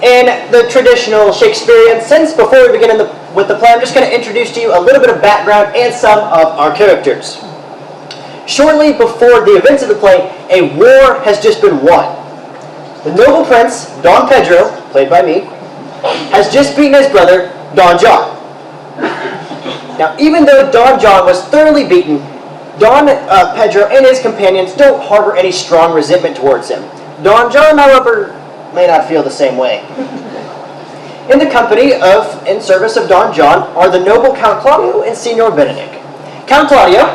In the traditional Shakespearean sense, before we begin with the play, I'm just going to introduce to you a little bit of background and some of our characters. Shortly before the events of the play, a war has just been won. The noble prince, Don Pedro, played by me, has just beaten his brother, Don John. Now, even though Don John was thoroughly beaten, Don Pedro and his companions don't harbor any strong resentment towards him. Don John, however, may not feel the same way. In the company of, in service of Don John, are the noble Count Claudio and Signor Benedict. Count Claudio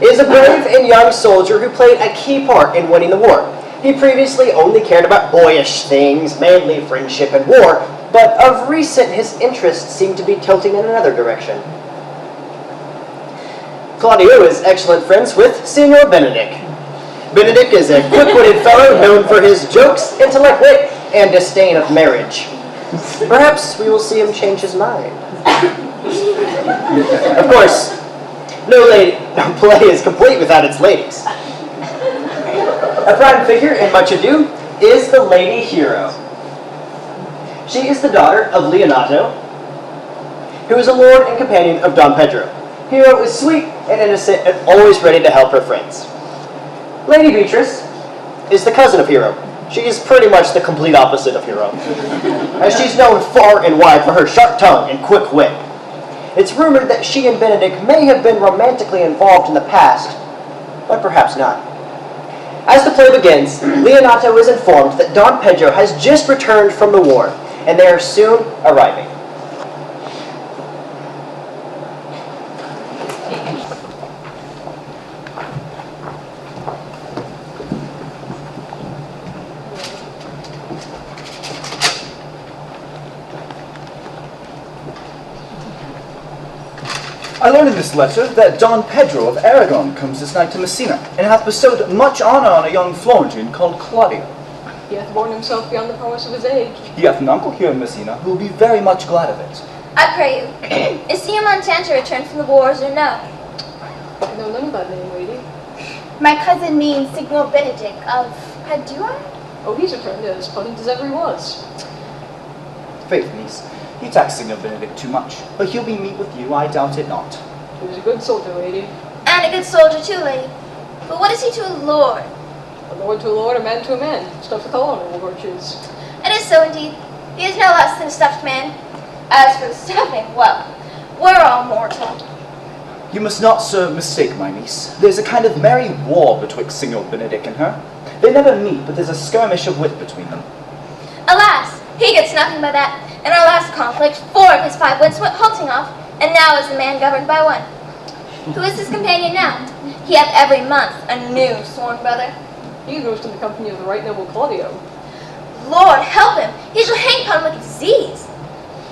is a brave and young soldier who played a key part in winning the war. He previously only cared about boyish things, manly friendship and war, but of recent his interests seem to be tilting in another direction. Claudio is excellent friends with Signor Benedict. Benedict is a quick-witted fellow known for his jokes, intellect, wit, and disdain of marriage. Perhaps we will see him change his mind. Of course, no play is complete without its ladies. A prime figure in Much Ado is the lady hero. She is the daughter of Leonato, who is a lord and companion of Don Pedro. Hero is sweet and innocent and always ready to help her friends. Lady Beatrice is the cousin of Hero. She is pretty much the complete opposite of Hero, as she's known far and wide for her sharp tongue and quick wit. It's rumored that she and Benedict may have been romantically involved in the past, but perhaps not. As the play begins, Leonato is informed that Don Pedro has just returned from the war, and they are soon arriving. I learn in this letter that Don Pedro of Aragon comes this night to Messina, and hath bestowed much honour on a young Florentine called Claudio. He hath borne himself beyond the powers of his age. He hath an uncle here in Messina who will be very much glad of it. I pray you, is Signor Montanta returned from the wars or no? I know none of that name, lady. My cousin means Signor Benedict of Padua? Oh, he's returned as pleasant as ever he was. Faith, niece, he taxed Signor Benedict too much, but he'll be meet with you, I doubt it not. He was a good soldier, lady. And a good soldier too, lady. But what is he to a lord? A lord to a lord, a man to a man. Stuff with all honorable virtues. It is so indeed. He is no less than a stuffed man. As for the stuffing, well, we're all mortal. You must not, sir, mistake my niece. There's a kind of merry war betwixt Signor Benedict and her. They never meet, but there's a skirmish of wit between them. Alas, he gets nothing by that. In our last conflict, 4 of his 5 wits went halting off, and now is the man governed by 1. Who is his companion now? He hath every month a new sworn brother. He goes in the company of the right noble Claudio. Lord help him! He shall hang upon like a disease.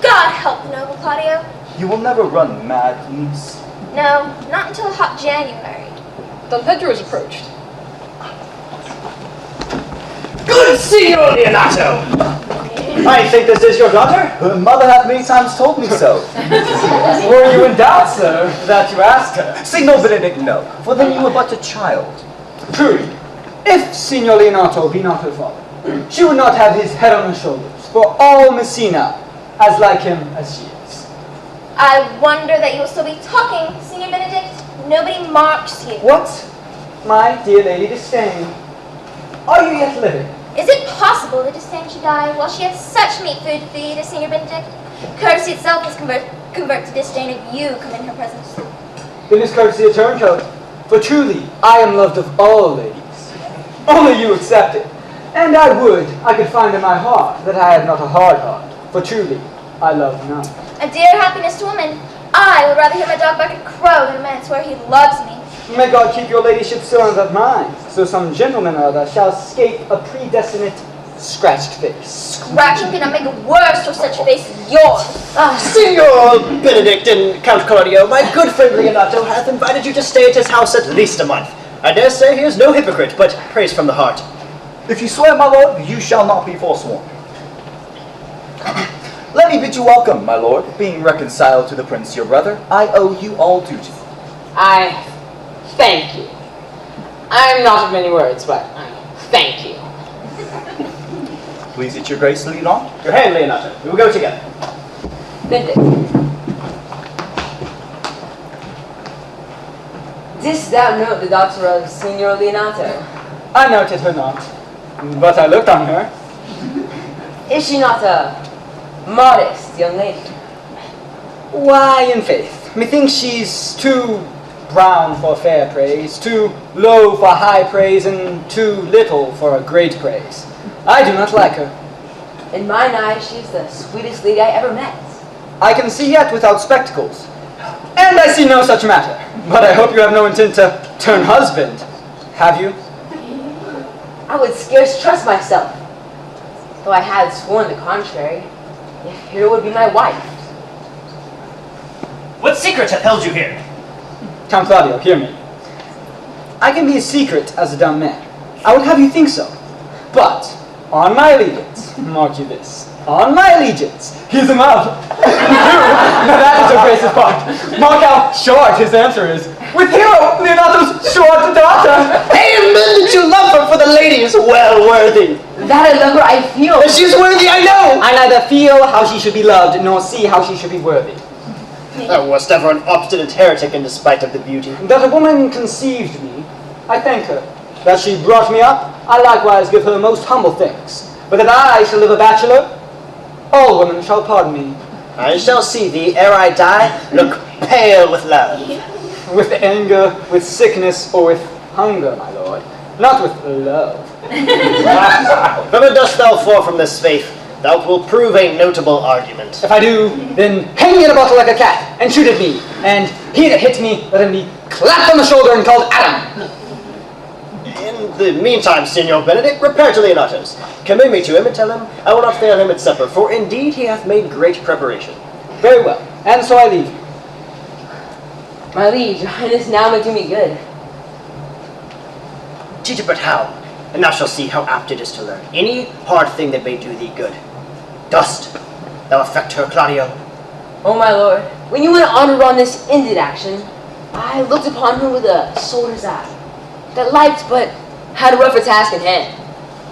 God help the noble Claudio. You will never run mad, niece. No, not until a hot January. Don Pedro is approached. Good Signor Leonato! I think this is your daughter? Her mother hath many times told me so. Were you in doubt, sir, that you asked her? Signor Benedict, no, for then you were but a child. Truly, if Signor Leonato be not her father, she would not have his head on her shoulders, for all Messina as like him as she is. I wonder that you will still be talking, Signor Benedict. Nobody marks you. What, my dear Lady Disdain? Are you yet living? Is it possible that Disdain should die while she has such meat food to feed as Signor Benedict? Courtesy itself must convert to disdain if you come in her presence. Then is courtesy a turncoat? For truly, I am loved of all ladies. Only you excepted. And I would I could find in my heart that I had not a hard heart. For truly, I love none. A dear happiness to woman. I would rather hear my dog bark and crow than a man swear he loves me. May God keep your ladyship still in that mind, so some gentleman or other shall escape a predestinate scratched face. Scratching cannot make it worse for such a face as yours. Signor Benedict and Count Claudio, my good friend Leonato hath invited you to stay at his house at least a month. I dare say he is no hypocrite, but prays from the heart. If you swear, my lord, you shall not be forsworn. Let me bid you welcome, my lord. Being reconciled to the prince, your brother, I owe you all duty. I thank you. I'm not of many words, but I thank you. Please it your grace, Leon. Your hand, Leonato. We will go together. Benedict. Didst thou note the daughter of Signor Leonato? I noted her not, but I looked on her. Is she not a modest young lady? Why, in faith, methinks she's too brown for fair praise, too low for high praise, and too little for a great praise. I do not like her. In mine eyes, she is the sweetest lady I ever met. I can see yet without spectacles, and I see no such matter. But I hope you have no intent to turn husband, have you? I would scarce trust myself, though I had sworn the contrary, if Hero would be my wife. What secret hath held you here? Count Claudio, hear me. I can be as secret as a dumb man. I would have you think so. But, on my allegiance, mark you this, on my allegiance, he's in love. Now that is a gracious part. Mark how short his answer is. With Hero, Leonato's short daughter. Amen that you love her, for the lady is well worthy. That I love her, I feel. That she's worthy, I know. I neither feel how she should be loved, nor see how she should be worthy. Thou wast ever an obstinate heretic in despite of the beauty. That a woman conceived me, I thank her. That she brought me up, I likewise give her most humble thanks. But that I shall live a bachelor, all women shall pardon me. I shall see thee, ere I die, look pale with love. With anger, with sickness, or with hunger, my lord. Not with love. Whether dost thou fall from this faith, thou wilt prove a notable argument. If I do, then hang me in a bottle like a cat, and shoot at me. And he that hits me, let him be clapped on the shoulder and called Adam. In the meantime, Signor Benedict, repair to Leonato's. Commend me to him and tell him I will not fail him at supper, for indeed he hath made great preparation. Very well, and so I leave you. My liege, your highness now may do me good. Teach it but how, and thou shalt see how apt it is to learn any hard thing that may do thee good. Dost thou affect her, Claudio? Oh my lord, when you went honor on this ended action, I looked upon her with a soldier's eye, that liked but had a rougher task in hand.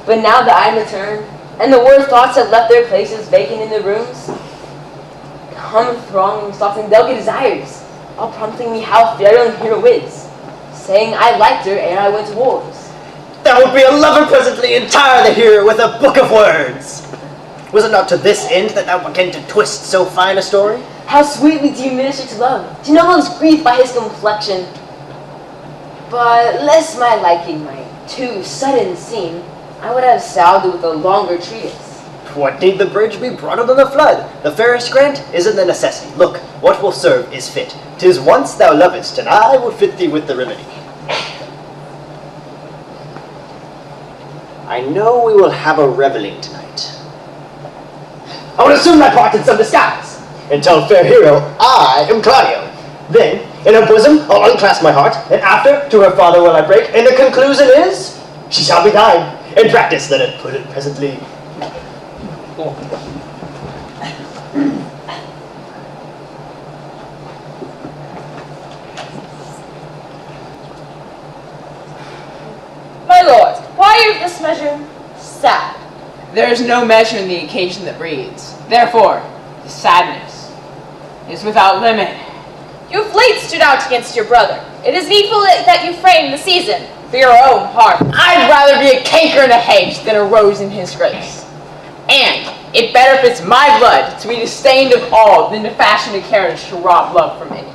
But now that I am returned, and the worst thoughts have left their places vacant in the rooms, come thronging soft and delicate desires, all prompting me how fair young Hero is, saying I liked her ere I went to wars. Thou wilt be a lover presently, and tire the hero with a book of words. Was it not to this end that thou began to twist so fine a story? How sweetly do you minister to love, to know love's grief by his complexion. But lest my liking might too sudden seem, I would have salved it with a longer treatise. What need the bridge be broader than the flood? The fairest grant isn't the necessity. Look, what will serve is fit. 'Tis once thou lovest, and I will fit thee with the remedy. I know we will have a reveling tonight. I will assume my part in some disguise, and tell fair hero I am Claudio. Then, in her bosom, I'll unclasp my heart, and after, to her father will I break, and the conclusion is, she shall be thine. In practice, let it put it presently. My lord, why are you this measure sad? There is no measure in the occasion that breeds. Therefore, the sadness is without limit. You have late stood out against your brother. It is needful that you frame the season for your own heart. I'd rather be a canker in a hedge than a rose in his grace. And it better fits my blood to be disdained of all than to fashion a carriage to rob love from any.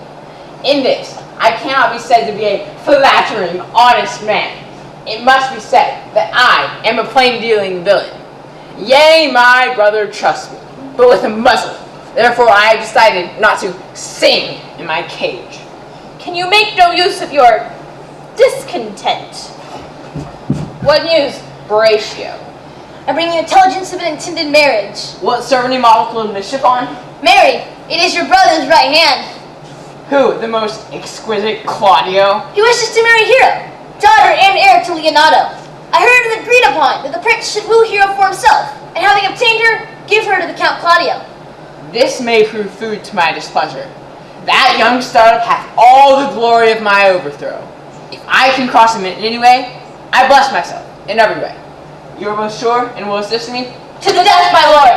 In this, I cannot be said to be a flattering, honest man. It must be said that I am a plain-dealing villain. Yea, my brother trusts me, but with a muzzle. Therefore, I have decided not to sing in my cage. Can you make no use of your discontent? What news, Horatio? I bring you intelligence of an intended marriage. What serve any model of mischief on? Mary, it is your brother's right hand. Who, the most exquisite Claudio? He wishes to marry Hero, daughter and heir to Leonato. I heard it agreed upon that the prince should woo Hero for himself, and having obtained her, give her to the Count Claudio. This may prove food to my displeasure. That young startup hath all the glory of my overthrow. If I can cross him in any way, I bless myself in every way. You are most sure and will assist me? To the death, my lord!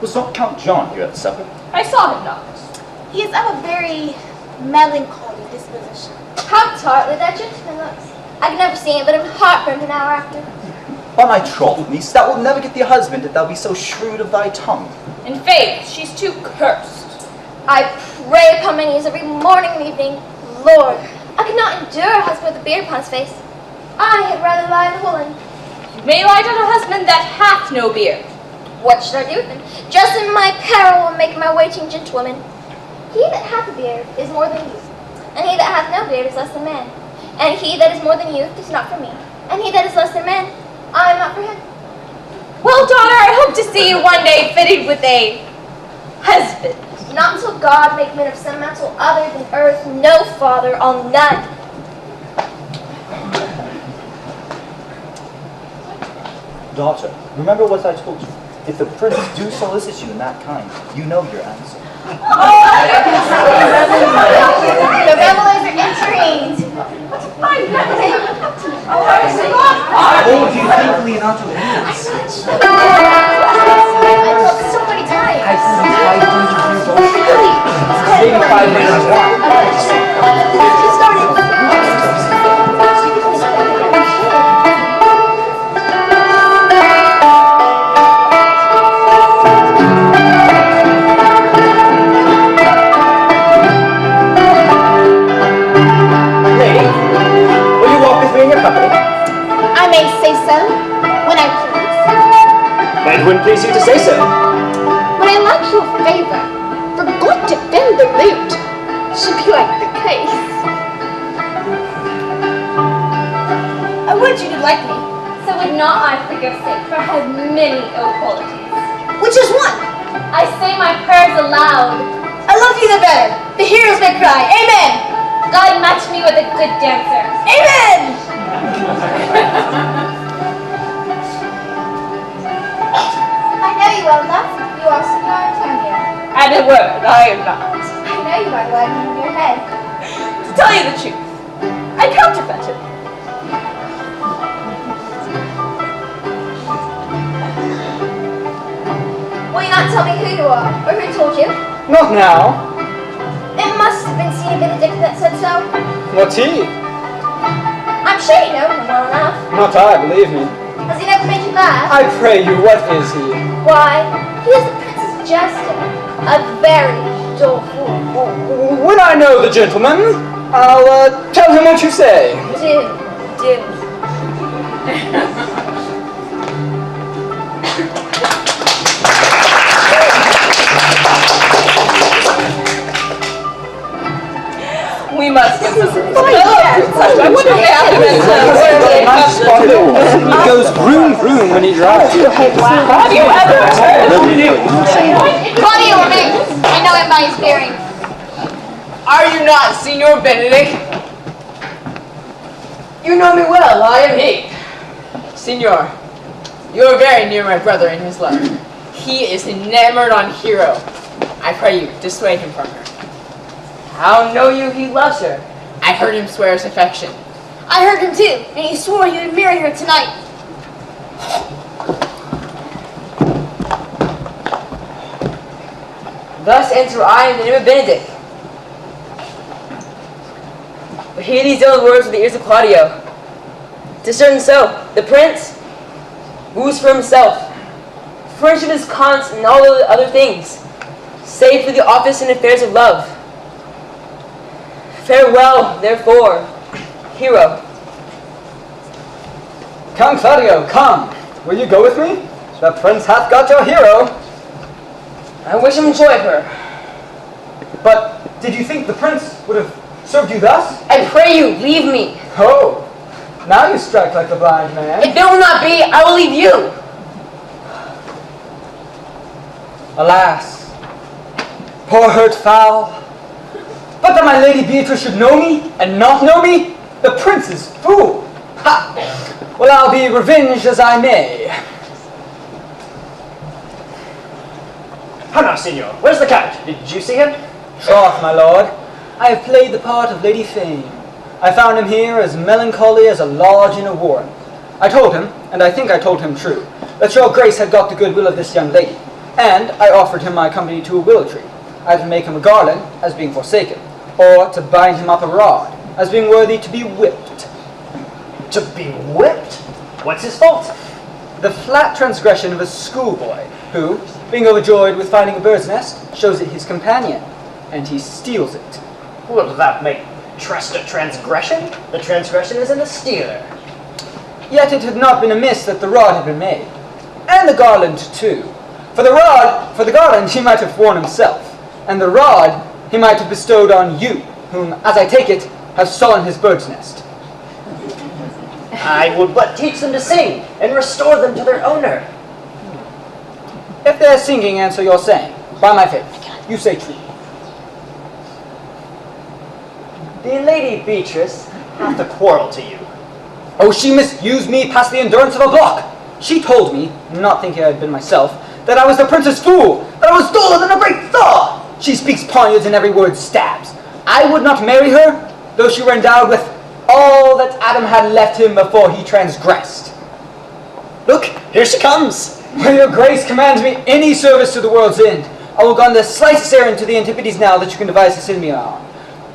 Was not Count John here at supper? I saw him not. He is of a very melancholy disposition. How tartly that gentleman looks. I can never see him, but I'm heartburned an hour after. By my troth, niece, thou wilt never get thee a husband if thou be so shrewd of thy tongue. In faith, she's too cursed. I pray upon my knees every morning and evening, Lord, I could not endure a husband with a beard upon his face. I had rather lie in the woolen. You may lie down a husband that hath no beard. What should I do with him? Just in my peril will make my waiting gentlewoman. He that hath a beard is more than youth, and he that hath no beard is less than man. And he that is more than youth is not for me, and he that is less than man, I am not for him. Well, daughter, I hope to see you one day fitted with a husband. Not until God make men of some mantle other than earth, no father, I'll none. Daughter, remember what I told you. If the prince do solicit you in that kind, you know your answer. The revelers are entering. Oh, do you think Leonardo is? I told so many times. I've seen 500 years old. Really? Maybe 5 minutes more. You started. I may say so, when I please. But it wouldn't please you to say so. When I like your favor, forgot to bend the lute, should be like the case. I would you did like me, so would not I for your sake, for I have many ill qualities. Which is one? I say my prayers aloud. I love you the better. The heroes may cry, amen. God match me with a good dancer. Amen. I know you well enough. You are Senor Antonio. At a word, I am not. I know you by the wagging of your head. To tell you the truth, I counterfeit him. Will you not tell me who you are, or who told you? Not now. It must have been Senior Benedict that said so. What's he? I'm sure you know him well enough. Not I, believe me. Has he never made you laugh? I pray you, what is he? Why, he is the Prince's jester. A very dull fool. When I know the gentleman, I'll tell him what you say. Do. We must get some. I wonder if they have He goes vroom vroom when he drives. Have you ever heard of Claudio or me? I know him by his bearing. Are you not Senor Benedict? You know me well, I am he. Senor, you are very near my brother in his love. He is enamored on Hero. I pray you, dissuade him from her. How know you he loves her? I heard him swear his affection. I heard him too, and he swore he would marry her tonight. Thus answer I in the name of Benedict. But hear these ill words with the ears of Claudio. 'Tis certain so, the prince woos for himself. Friendship is constant in all the other things, save for the office and affairs of love. Farewell, therefore, Hero. Come, Claudio, come. Will you go with me? The prince hath got your hero. I wish him joy of her. But did you think the prince would have served you thus? I pray you, leave me. Oh, now you strike like the blind man. If it will not be, I will leave you. Alas, poor hurt foul. But that my lady Beatrice should know me and not know me, the prince is fool. Ha! Well, I'll be revenged as I may. How now, Signor? Where's the Count? Did you see him? Troth, my lord, I have played the part of Lady Fame. I found him here as melancholy as a lodge in a warren. I told him, and I think I told him true, that your grace had got the goodwill of this young lady, and I offered him my company to a willow tree, either to make him a garland, as being forsaken, or to bind him up a rod, as being worthy to be whipped. To be whipped? What's his fault? The flat transgression of a schoolboy, who, being overjoyed with finding a bird's nest, shows it his companion, and he steals it. Will that make trust a transgression? The transgression is in the stealer. Yet it had not been amiss that the rod had been made, and the garland too. For the garland he might have worn himself, and the rod he might have bestowed on you, whom, as I take it, have stolen his bird's nest. I would but teach them to sing, and restore them to their owner. If their singing answer your saying, by my faith, you say true. The Lady Beatrice hath a quarrel to you. Oh, she misused me past the endurance of a block. She told me, not thinking I had been myself, that I was the prince's fool, that I was duller than a great thaw. She speaks poniards and every word stabs. I would not marry her, though she were endowed with all that Adam had left him before he transgressed. Look, here she comes. When your grace commands me any service to the world's end, I will go on the slightest errand to the Antipodes now that you can devise to send me on.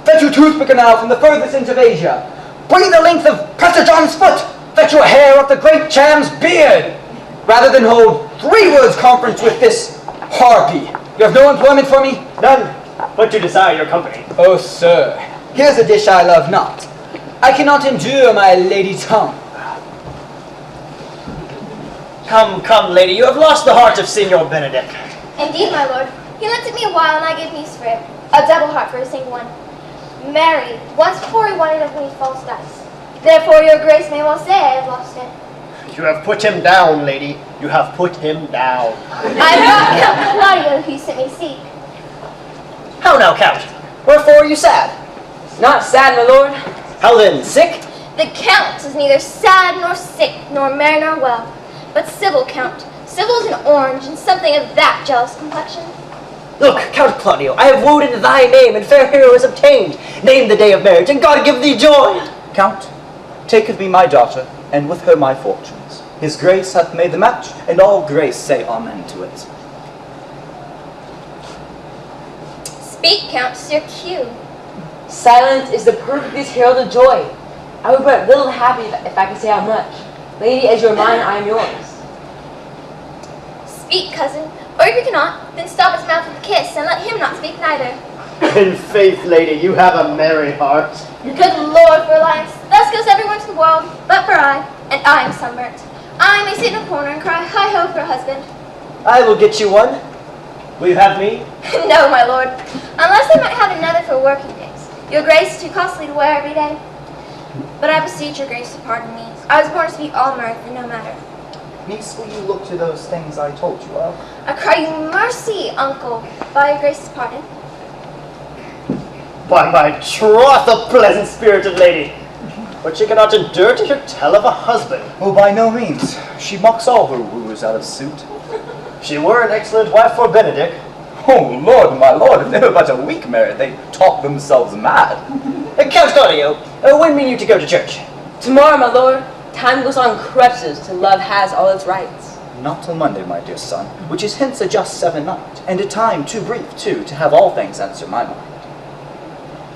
Fetch your toothpick now from the furthest ends of Asia. Bring the length of Prester John's foot. Fetch your hair off the great Cham's beard. Rather than hold 3 words conference with this harpy. You have no employment for me? None, but to desire your company. Oh, sir, here's a dish I love not. I cannot endure my lady tongue. Come, come, lady, you have lost the heart of Signor Benedict. Indeed, my lord. He looked at me a while, and I gave news for it. A double heart for a single one. Married, once before he wanted of me false dice. Therefore your grace may well say I have lost it. You have put him down, lady. You have put him down. I brought Count Claudio, who you sent me seek. How now, Count? Wherefore are you sad? Not sad, my lord. How then, sick? The Count is neither sad nor sick, nor merry nor well, but civil Count. Civil is an orange, and something of that jealous complexion. Look, Count Claudio, I have wooed in thy name, and fair hero is obtained. Name the day of marriage, and God give thee joy. Count, take of me my daughter, and with her my fortunes. His grace hath made the match, and all grace say amen to it. Speak, Count, 'tis your cue. Silence is the perfectest herald of joy. I would but little happy if I could say how much. Lady, as you are mine, I am yours. Speak, cousin, or if you cannot, then stop his mouth with a kiss, and let him not speak neither. In faith, lady, you have a merry heart. Good Lord, for alliance, thus goes everyone to the world, but for and I am sunburnt. I may sit in a corner and cry hi-ho for a husband. I will get you one. Will you have me? No, my lord, unless I might have another for working days. Your grace is too costly to wear every day. But I beseech your grace to pardon me. I was born to be all mirth and no matter. Niece, will you look to those things I told you of? I cry you mercy, uncle, by your grace's pardon. By my troth, a pleasant spirited lady. But she cannot endure to hear tell of a husband. Oh, by no means. She mocks all her wooers out of suit. She were an excellent wife for Benedict. Oh, Lord, my lord, if they were but a week married, they'd talk themselves mad. Count Claudio, when mean you to go to church? Tomorrow, my lord, time goes on crutches till love has all its rights. Not till Monday, my dear son, which is hence a just 7 night, and a time too brief, too, to have all things answer my mind.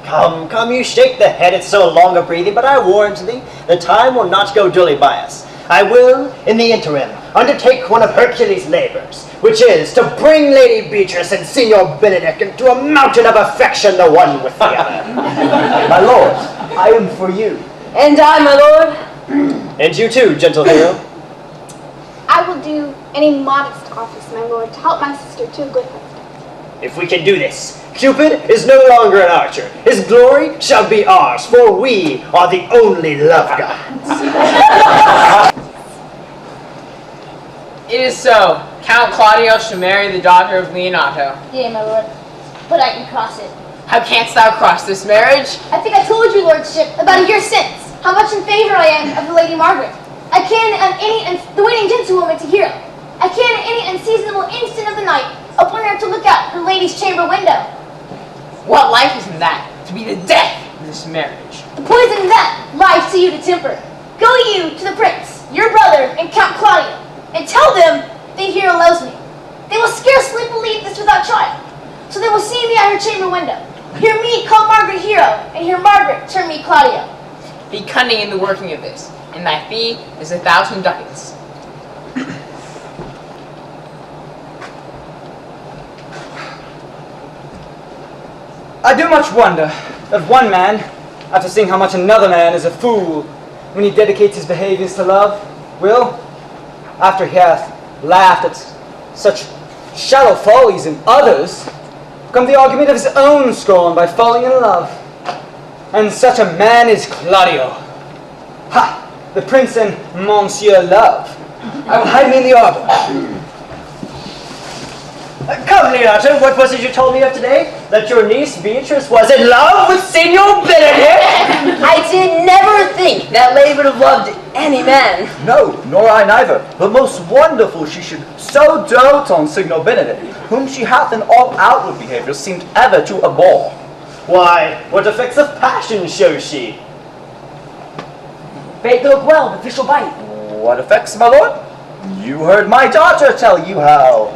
Come, come, you shake the head at so long a breathing, but I warrant thee, the time will not go dully by us. I will, in the interim, undertake one of Hercules' labors, which is to bring Lady Beatrice and Signor Benedict into a mountain of affection, the one with the other. My lord, I am for you. And I, my lord. And you too, gentle hero. I will do any modest office, my lord, to help my sister to a good husband. If we can do this, Cupid is no longer an archer. His glory shall be ours, for we are the only love gods. It is so. Count Claudio shall marry the daughter of Leonato. Yea, my lord, but I can cross it. How canst thou cross this marriage? I think I told your lordship about a year since how much in favor I am of the Lady Margaret. I can at any the waiting gentlewoman to hear. I can at any unseasonable instant of the night appoint her to look out the lady's chamber window. What life is in that? To be the death of this marriage. The poison you to temper. Go you to the prince, your brother, and Count Claudio, and tell them the hero loves me. They will scarcely believe this without trial. So they will see me at her chamber window. Hear me call Margaret hero, and hear Margaret term me Claudio. Be cunning in the working of this, and thy fee is 1,000 ducats. I do much wonder that one man, after seeing how much another man is a fool when he dedicates his behaviors to love, will, after he hath laughed at such shallow follies in others, become the argument of his own scorn by falling in love. And such a man is Claudio. Ha! The Prince and Monsieur Love. I will hide me in the arbor. Come, Leonardo, what was it you told me of today? That your niece Beatrice was in love with Signor Benedict? I did never think that lady would have loved any man. No, nor I neither. But most wonderful she should so dote on Signor Benedict, whom she hath in all outward behaviour seemed ever to abhor. Why, what effects of passion shows she? Bait the hook well, but fish will bite. What effects, my lord? You heard my daughter tell you how.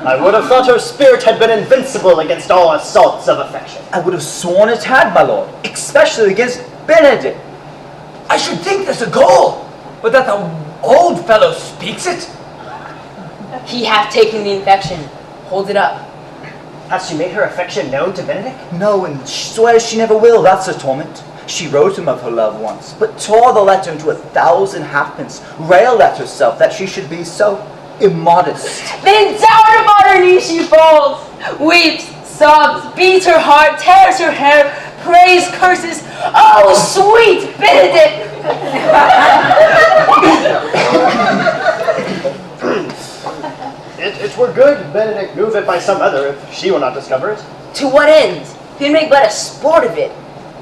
I would have thought her spirit had been invincible against all assaults of affection. I would have sworn it had, my lord, especially against Benedict. I should think there's a goal, but that the old fellow speaks it. He hath taken the infection. Hold it up. Has she made her affection known to Benedict? No, and she swears she never will, that's her torment. She wrote him of her love once, but tore the letter into 1,000 halfpence, railed at herself that she should be so immodest. Then down upon her knees she falls, weeps, sobs, beats her heart, tears her hair, prays, curses. Oh, sweet Benedict! It were good Benedict move it by some other, if she will not discover it. To what end? He'd make but a sport of it,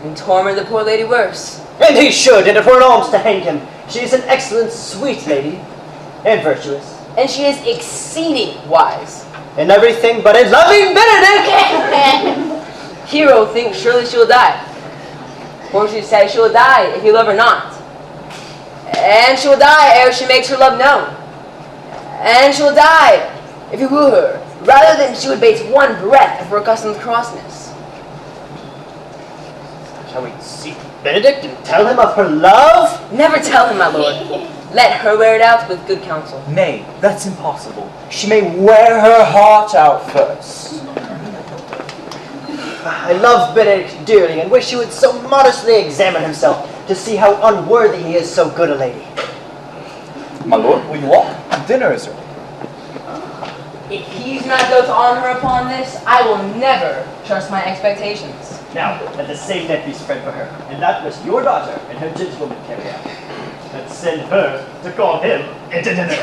and torment the poor lady worse. And he should, and it were an alms to hang him. She is an excellent, sweet lady, and virtuous. And she is exceeding wise. In everything but in loving Benedict! Hero thinks surely she will die. For she says she will die if you love her not. And she will die ere she makes her love known. And she will die if you woo her, rather than she would base one breath of her accustomed crossness. Shall we seek Benedict and tell him of her love? Never tell him, my lord. Let her wear it out with good counsel. Nay, that's impossible. She may wear her heart out first. I love Benedict dearly and wish he would so modestly examine himself to see how unworthy he is so good a lady. My lord, will you walk? Dinner is ready. If he do not go to honor her upon this, I will never trust my expectations. Now, let the same net be spread for her, and that was your daughter and her gentlewoman carry out. Let's send her to call him into dinner.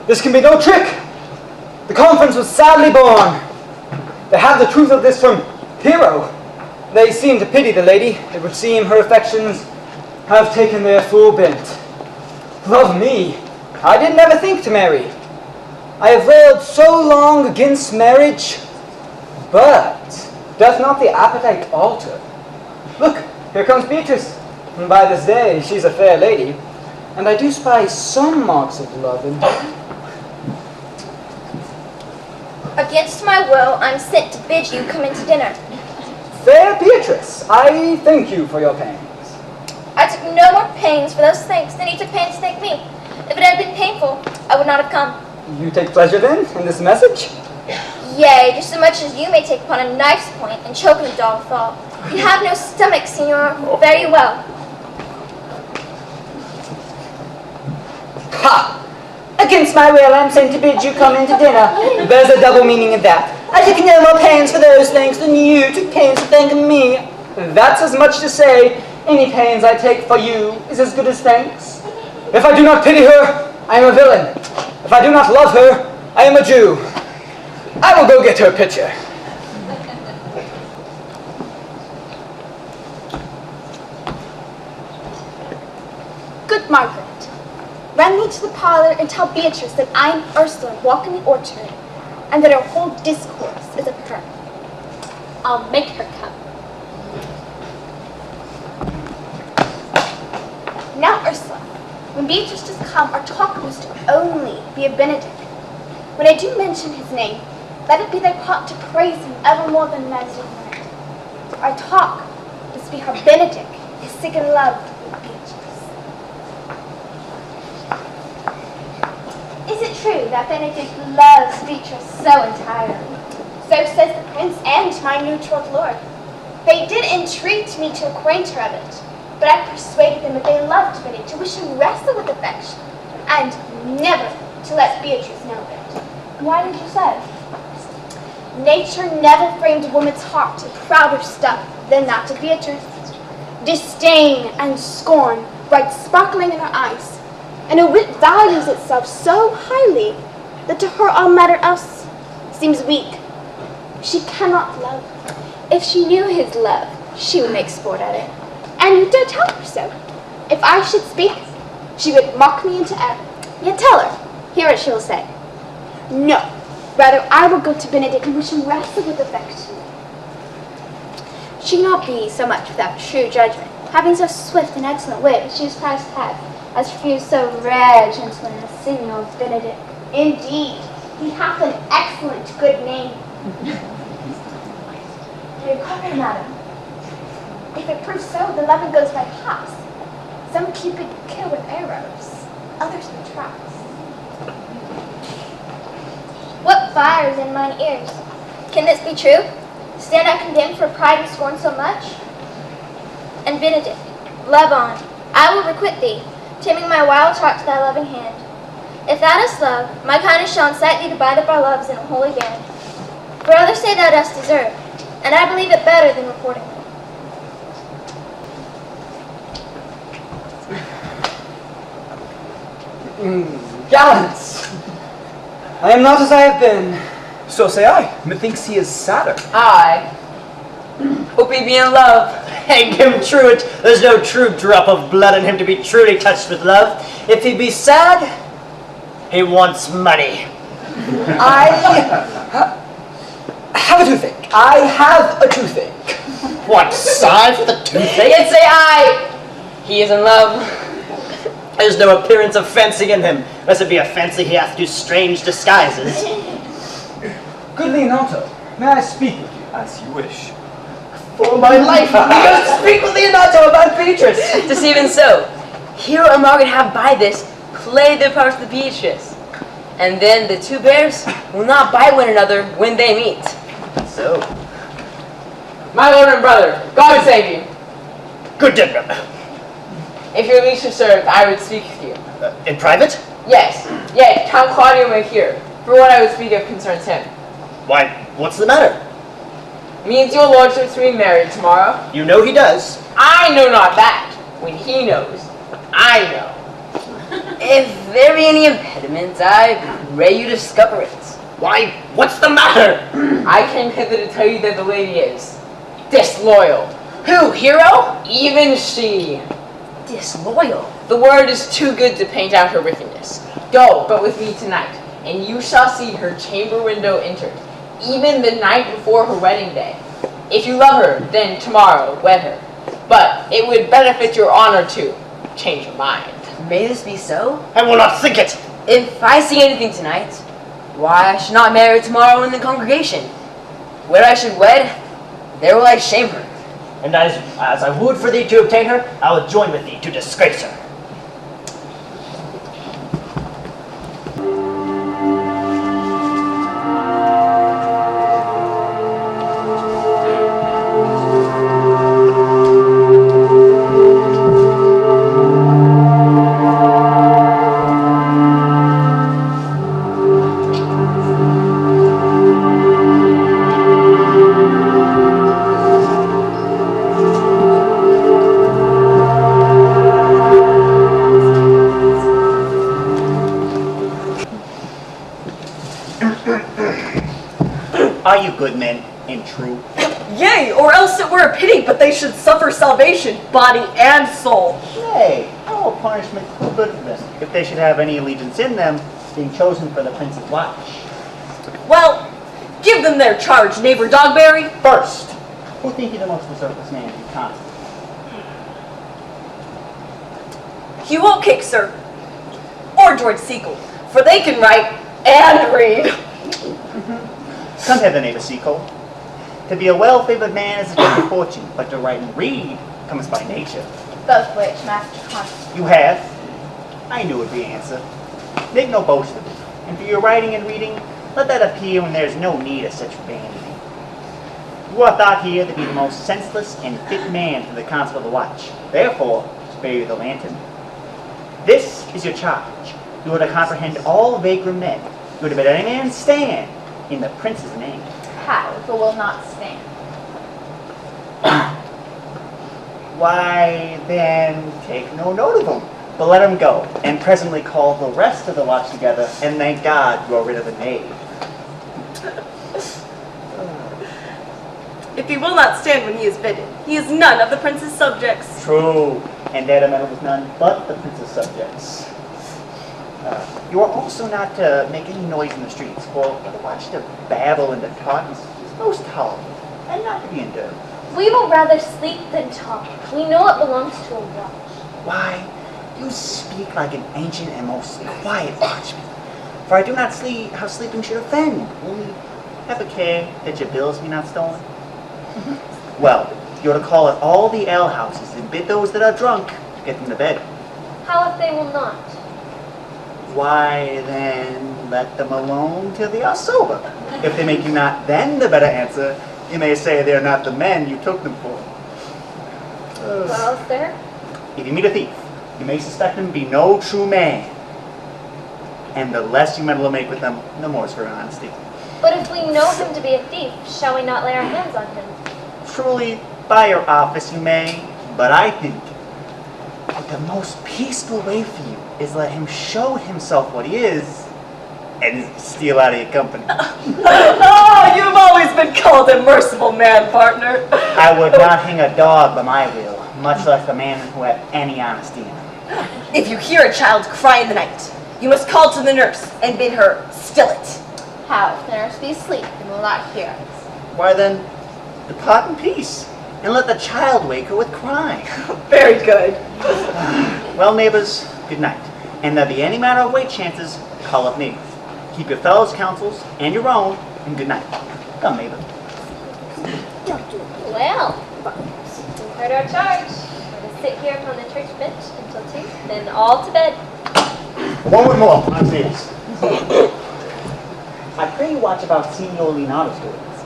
This can be no trick. The conference was sadly born. They have the truth of this from Hero. They seem to pity the lady. It would seem her affections have taken their full bent. Love me, I did never think to marry. I have railed so long against marriage, but doth not the appetite alter? Look, here comes Beatrice, and by this day she's a fair lady, and I do spy some marks of love in her. Against my will, I'm sent to bid you come into dinner. Fair Beatrice, I thank you for your pains. I took no more pains for those things than you took pains to thank me. If it had been painful, I would not have come. You take pleasure then in this message? Yea, just as much as you may take upon a knife's point and choke in a dull thought. You have no stomach, Signor. Very well. Ha! Against my will, I'm sent to bid you come into dinner. There's a double meaning in that. I took no more pains for those things than you took pains to thank me. That's as much to say, any pains I take for you is as good as thanks. If I do not pity her, I am a villain. If I do not love her, I am a Jew. I will go get her picture. Good Margaret, run me to the parlor and tell Beatrice that I and Ursula walk in the orchard, and that our whole discourse is of her. I'll make her come. Now, Ursula, when Beatrice does come, our talk must only be of Benedict. When I do mention his name, let it be thy part to praise him ever more than men do merit. Our talk must be how Benedict is sick in love with Beatrice. Is it true that Benedict loves Beatrice so entirely? So says the prince and my neutral lord. They did entreat me to acquaint her of it, but I persuaded them that they loved Benedict to wish him wrestle with affection, and never to let Beatrice know of it. Why did you say? Nature never framed a woman's heart to prouder stuff than that of Beatrice. Disdain and scorn bright sparkling in her eyes, and her wit values itself so highly that to her all matter else seems weak. She cannot love. If she knew his love, she would make sport at it. And you dare tell her so. If I should speak, she would mock me into error. Yet tell her, hear what she will say. No, rather I will go to Benedict and wish him wrestle with affection. She cannot be so much without true judgment, having so swift and excellent wit as she is prized to have, as few so rare gentlemen as signal as Benedict. Indeed, he hath an excellent good name. Do you call her, madam? If it proves so, the loving goes by paths. Some Cupid kill with arrows, others with traps. What fires in mine ears? Can this be true? Stand I condemned for pride and scorn so much? And Benedict, love on, I will requite thee, taming my wild heart to thy loving hand. If thou dost love, my kindness shall incite thee to bind up our loves in a holy band. For others say thou dost deserve, and I believe it better than reporting it. Gallants! I am not as I have been. So say I. Methinks he is sadder. I hope he be in love. Hang him, truant. There's no true drop of blood in him to be truly touched with love. If he be sad, he wants money. I have a toothache. I have a toothache. What, sigh for the toothache? Yet say I, he is in love. There's no appearance of fancy in him, unless it be a fancy he hath to strange disguises. Good Leonato, may I speak with you? As you wish. For my life, I must speak with Leonato about Beatrice. Tis even so. Hero and Margaret have by this played their parts with Beatrice. And then the two bears will not bite one another when they meet. So, My lord and brother, God save you. good day, brother. If your leash is served, I would speak with you. In private? Yes, yet Count Claudio may hear, for what I would speak of concerns him. Why, what's the matter? Means your lordship to be married tomorrow? You know he does. I know not that. When he knows, I know. If there be any impediment, I pray you discover it. Why, what's the matter? I came hither to tell you that the lady is disloyal. Who, Hero? Even she. Disloyal. The word is too good to paint out her wickedness. Go, but with me tonight, and you shall see her chamber window entered, even the night before her wedding day. If you love her, then tomorrow wed her. But it would benefit your honor to change your mind. May this be so? I will not think it. If I see anything tonight, why I should not marry her tomorrow in the congregation. Where I should wed, there will I shame her. And as I would for thee to obtain her, I will join with thee to disgrace her. Are you good men and true? Yea, or else it were a pity, but they should suffer salvation, body and soul. Nay, our punishment for goodness, if they should have any allegiance in them, being chosen for the prince's watch. Well, them their charge, neighbor Dogberry. First, who think you the most deserveless man in Constable? Hugh Oatcake, sir. Or George Seagull, for they can write and read. Come hither, neighbor Seagull. To be a well-favored man is a good fortune, but to write and read comes by nature. Both which, Master Constable. You have. I knew it would be the answer. Make no boast of it. And for your writing and reading, let that appear when there is no need of such vanity. You are thought here to be the most senseless and fit man for the constable to watch. Therefore, spare you the lantern. This is your charge. You are to comprehend all vagrant men. You are to bid any man stand in the prince's name. How, if it will not stand? Why, then, take no note of him, but let him go, and presently call the rest of the watch together, and thank God you are rid of the knave. If he will not stand when he is bidden, he is none of the prince's subjects. True, and that a meddle with none but the prince's subjects. You are also not to make any noise in the streets, for the watch to babble and to talk is most tolerable, and not to be endured. We will rather sleep than talk. We know it belongs to a watch. Why, you speak like an ancient and most quiet watchman. For I do not see how sleeping should offend. Only have a care that your bills be not stolen. Well, you are to call at all the alehouses and bid those that are drunk get them to bed. How if they will not? Why, then, let them alone till they are sober. If they make you not then the better answer, you may say they are not the men you took them for. Well, sir? If you meet a thief, you may suspect him to be no true man. And the less you meddle to make with them, the more is for honesty. But if we know him to be a thief, shall we not lay our hands on him? Truly, by your office you may, but I think that the most peaceful way for you is let him show himself what he is and steal out of your company. Oh, you've always been called a merciful man, partner. I would not hang a dog by my will, much less a man who had any honesty in him. If you hear a child cry in the night, you must call to the nurse and bid her still it. How, if the nurse be asleep and will not hear us? Why then, depart in peace, and let the child wake her with crying. Very good. Well, neighbors, good night. And there be any matter of weight chances, call up me. Keep your fellows' counsels and your own, and good night. Come, neighbor. Well, you heard our charge. We're to sit here upon the church bench until 2, then all to bed. One word more, I'm serious. I pray you watch about Signor Leonardo's doings.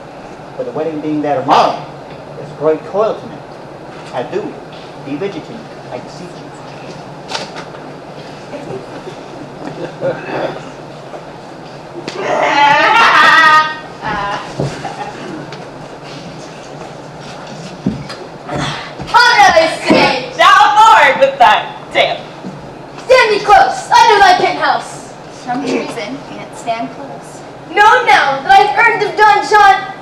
For the wedding being there tomorrow, there's great toil to make. Adieu. Be vigilant, I beseech you. How did I say? Down forward with that tail. Stand me close, under thy penthouse. Some treason, can't stand close. Know now that I've earned of Don John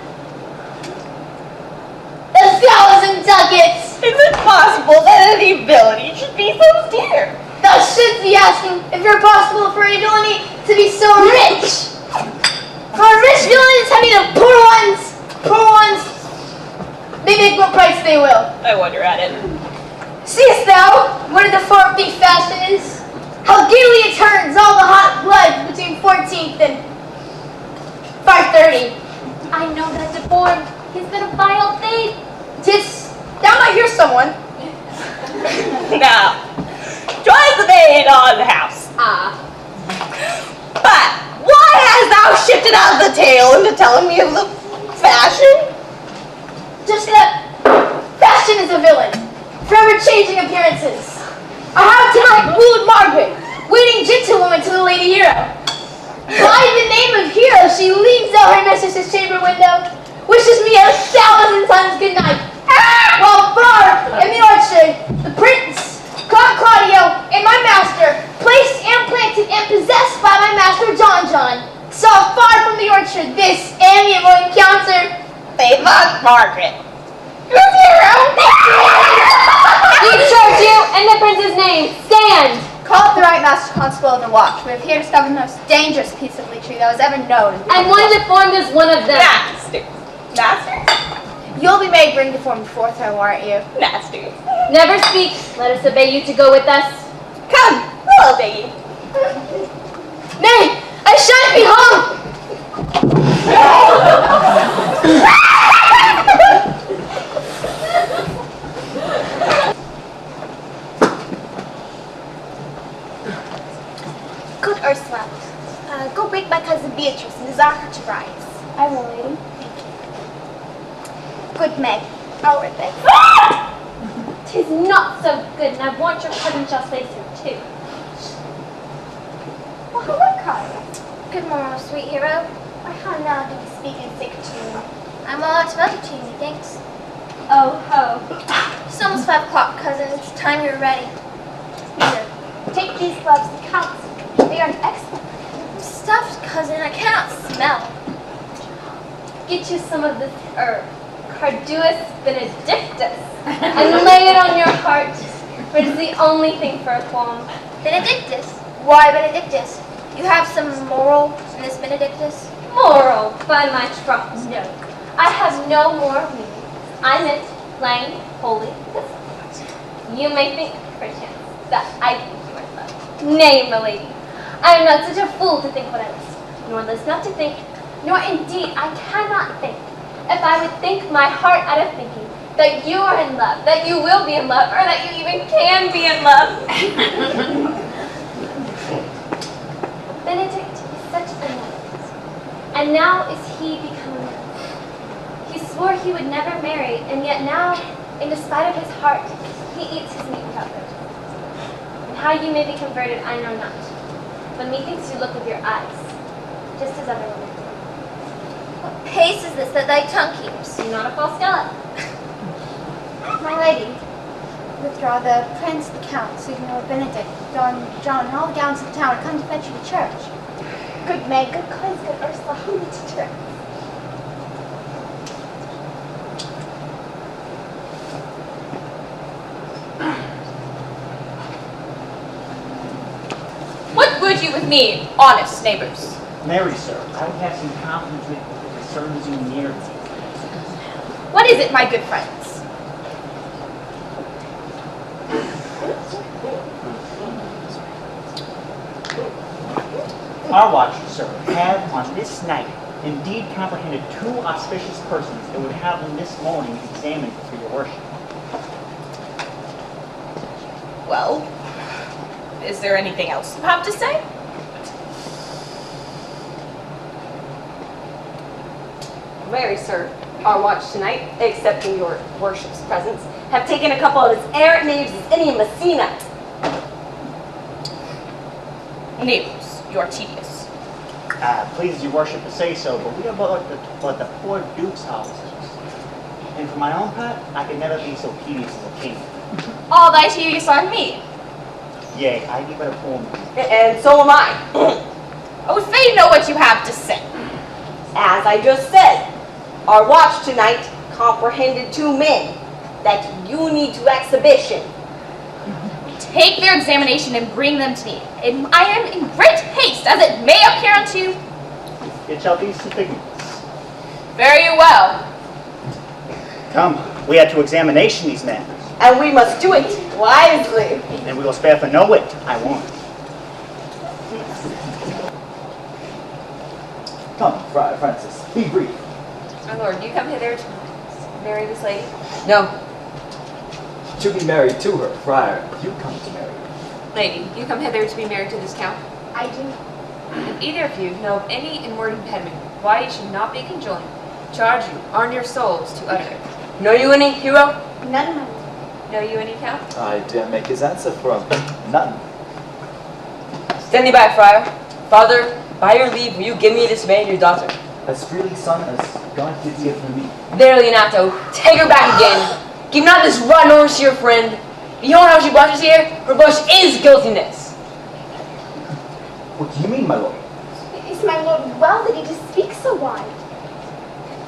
1,000 ducats. Is it possible that any villainy should be so dear? Thou shouldst be asking if you're possible for a villainy to be so rich. For rich villains having the poor ones, they make what price they will. I wonder at it. Seest thou what a deformed thief fashion is? How gaily it turns all the hot blood between 14th and 5:30. I know that deformed. He's been a vile thief. Tis, thou might hear someone. Now, join the maid on the house. But why hast thou shifted out of the tale into telling me of the fashion? Just that fashion is a villain, forever changing appearances. I have tonight wooed Margaret, waiting gentlewoman to the lady hero. By the name of hero, she leans out her mistress's chamber window, wishes me 1,000 times good night. While far in the orchard, the prince, Count Claudio, and my master, placed and planted and possessed by my master John, saw far from the orchard this amiable encounter. They love Margaret. Good hero! We charge you in the prince's name. Stand! Call up the right master constable of the watch. We have here discovered the most dangerous piece of lechery that was ever known. And one deformed is one of them. That may bring the form before, so aren't you? Nasty. Never speak. Let us obey you to go with us. Come, we'll obey you. Nay, I shan't be hung! Good Ursula, go wake my cousin Beatrice and desire her to rise. I will, lady. Thank you. Good Meg, our Meg. 'Tis not so good, and I want your cousin shall say so too. Well, hello, Carla. Good morrow, sweet hero. Why, how now do we speak in sick tune? I'm all out of other tune, methinks. Oh ho. It's almost 5 o'clock, cousin. It's time you're ready. Here, take these gloves and count. They are excellent. I'm stuffed, cousin. I cannot smell. Get you some of this herb, Carduus benedictus, and lay it on your heart, for it is the only thing for a qualm. Benedictus? Why Benedictus? You have some moral in this Benedictus? Moral, by my troth, no. I have no more meaning. I meant plain, holy business. You may think, perchance, that I think you are love. Nay, my lady, I am not such a fool to think what I list, nor list not to think, nor indeed I cannot think. If I would think my heart out of thinking that you are in love, that you will be in love, or that you even can be in love. Benedict is such a knight, and now is he become a man. He swore he would never marry, and yet now, in despite of his heart, he eats his meat without prejudice. And how you may be converted, I know not. But methinks you look with your eyes, just as other women do. What pace is this that thy tongue keeps? You're not a false gallop. My lady, withdraw the prince, the count, Susan, Lord Benedict, Don John, and all the gallants of the town are come to fetch you to church. Good Meg, good cause, good Ursula, hold me to church. What would you with me, honest neighbors? Mary, sir, I would have some confidence with you that concerns you near me. What is it, my good friends? Our watchers, sir, have on this night indeed comprehended 2 auspicious persons that would have them this morning examined for your worship. Well, is there anything else you have to say? Very, sir. Our watch tonight, accepting your worship's presence, have taken a couple of his errant knaves as any in Messina. Neighbors, you are tedious. Pleases your worship to say so, but we are but the poor duke's houses. And for my own part, I could never be so tedious as a king. All thy tedious on me. Yea, I be but a poor man. And so am I. I would fain know what you have to say. As I just said, our watch tonight comprehended 2 men that you need to exhibition. Take their examination and bring them to me. And I am in great haste, as it may appear unto you. It shall be sufficient. Very well. Come, we have to examination these men, And we must do it wisely. and we will spare for no wit, I warn. Come, Friar Francis, be brief. My lord, you come hither to marry this lady? No. To be married to her, Friar, you come to marry her. Lady, you come hither to be married to this count? I do. If either of you know of any inward impediment why you should not be conjoined, charge you on your souls to utter it. Know you any, hero? None, my lord. Know you any, count? I dare make his answer for him. None. Standing by, friar. Father, by your leave, will you give me this maid, your daughter? As freely, son, as God gives you for me. There, Leonato, take her back again. Give not this rotten horse to your friend. Behold how she blushes here. Her blush is guiltiness. What do you mean, my lord? Is my lord well that he does speak so wide?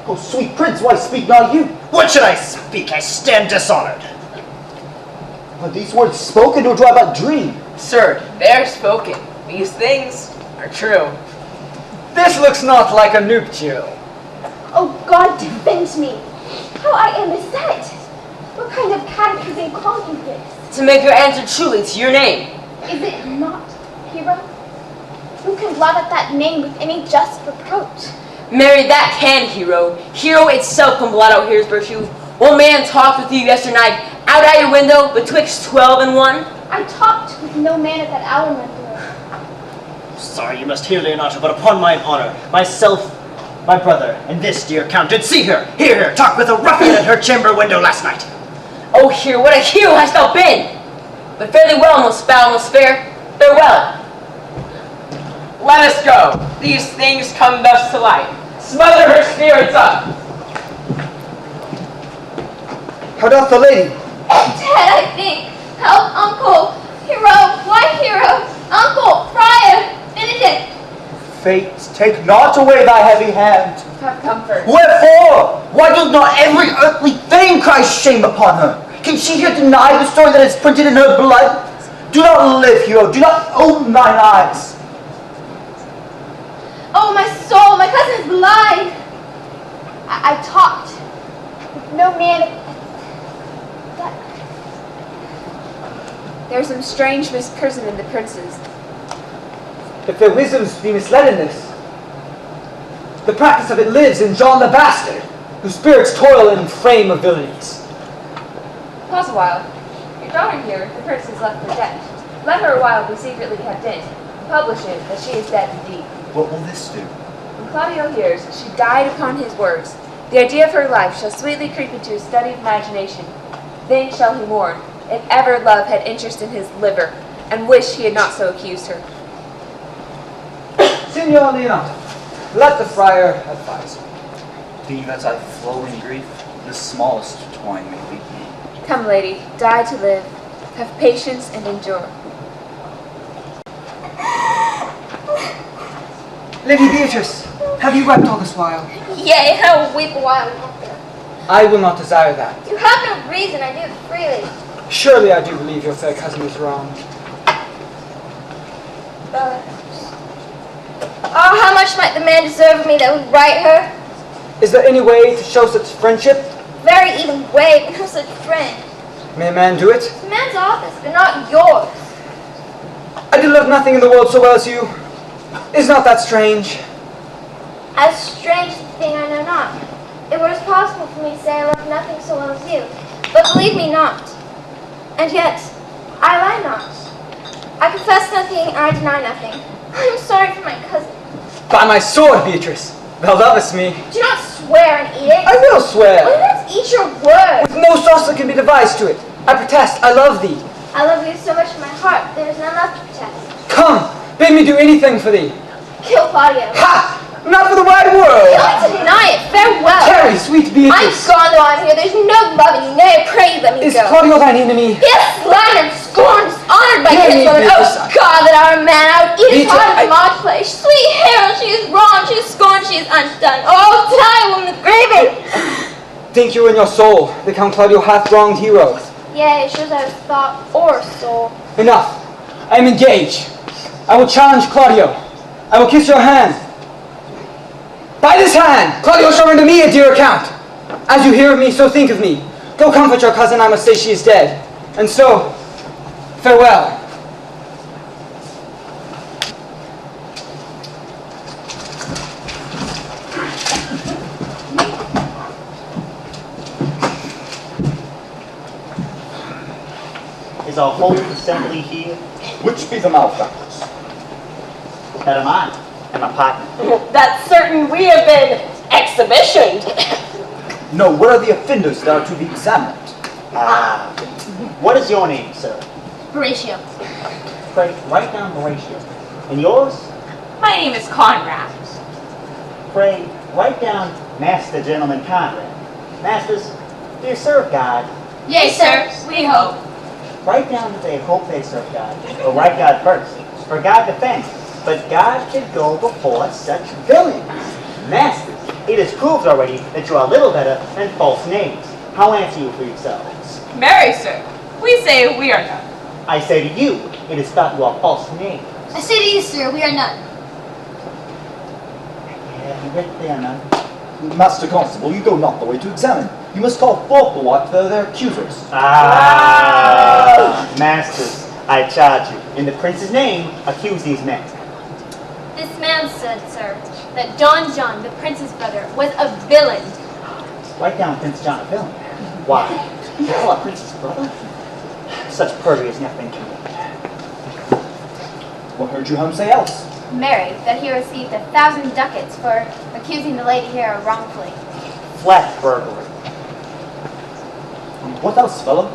Oh, sweet prince, why speak not you? What should I speak? I stand dishonored. Are these words spoken, or do I but dream? Sir, they're spoken. These things are true. This looks not like a nuptial. Oh, God defend me! How I am beset! What kind of catechism call you this? To make your answer truly to your name. Is it not hero? Who can blot out that name with any just reproach? Marry, that can, hero. Hero itself can blot out here's virtue. One man talked with you yesternight, out at your window, betwixt 12 and 1. I talked with no man at that hour, my lord. Sorry you must hear, Leonato, but upon mine honor, myself, my brother, and this dear count did see her, hear her, talk with a ruffian at her chamber window last night. Oh, hero, what a hero hast thou been! But fairly well, most foul, most fair. Farewell. Let us go. These things come thus to light. Smother her spirits up. How doth the lady? Dead, I think. Help, uncle. Hero, why hero? Uncle, friar, Benedict. Fate, take not away thy heavy hand. Have comfort. Wherefore? Why does not every earthly thing cry shame upon her? Can she here deny the story that is printed in her blood? Do not live, hero. Do not open thine eyes. Oh, my soul, my cousin is blind. I talked with no man. There's some strange misprision in the princes. If their wisdoms be misled in this, the practice of it lives in John the Bastard, whose spirits toil in frame of villainies. Pause a while. Your daughter here, the prince, is left for dead. Let her a while be secretly kept in, and publish it that she is dead indeed. What will this do? When Claudio hears she died upon his words, the idea of her life shall sweetly creep into his studied imagination. Then shall he mourn, if ever love had interest in his liver, and wish he had not so accused her. Signor Leonato, let the friar advise you. Leave as I flow in grief, the smallest twine may lead me. Come, lady, die to live. Have patience and endure. Lady Beatrice, have you wept all this while? Yea, and I will weep a while longer. I will not desire that. You have no reason, I do it freely. Surely I do believe your fair cousin is wrong. Oh, how much might the man deserve of me that would write her? Is there any way to show such friendship? Very even way, but no such friend. May a man do it? It's a man's office, but not yours. I do love nothing in the world so well as you. Is not that strange? As strange a thing I know not. It were possible for me to say I love nothing so well as you, but believe me not. And yet, I lie not. I confess nothing, and I deny nothing. I am sorry for my cousin. By my sword, Beatrice, thou lovest me. Do not swear and eat it. I will swear. Oh, let's eat your word. With no sauce that can be devised to it. I protest, I love thee. I love you so much in my heart, there is none left to protest. Come, bid me do anything for thee. Kill Claudio. Ha! Not for the wide world. Don't deny it. Farewell. Tarry, sweet I'm Beatrice. gone though I'm here. There's no love in you. Nay, I pray you let me Is go. Claudio thine enemy? He is slandered, scorned, dishonored by Hear me, kinswoman. Oh Beatrice. God, that I were a man. I would eat his Beatrice, heart in my place. Sweet hero, she is wrong. She is scorned. She is undone. Oh, die, woman with grieving. Think you in your soul that Count Claudio hath wronged heroes? Yea, it shows I have thought or soul. Enough. I am engaged. I will challenge Claudio. I will kiss your hand. By this hand, Claudio shall render me a dear account. As you hear of me, so think of me. Go comfort your cousin, I must say she is dead. And so, farewell. Is our whole assembly here? Which be the malefactors? That am I, and my partner. That's certain we have been exhibitioned. No, what are the offenders that are to be examined? What is your name, sir? Horatio. Pray, write down Horatio. And yours? My name is Conrad. Pray, write down Master Gentleman Conrad. Masters, do you serve God? Yea, sir, we hope. Write down that they hope they serve God. Or write God first. For God defends. But God should go before such villains. Masters, it is proved already that you are little better than false names. How answer you for yourselves? Marry, sir, we say we are none. I say to you, it is thought you are false names. I say to you, sir, we are none. Yeah, you bet they are none. Master Constable, you go not the way to examine. You must call forth the what their accusers. Masters, I charge you, in the prince's name, accuse these men. This man said, sir, that Don John, the prince's brother, was a villain. Write down Prince John a villain. Why? You call a prince's brother? Such perjury has never been committed. What heard you him say else? Mary, that he received 1,000 ducats for accusing the lady here wrongfully. Flat burglary. What else, fellow?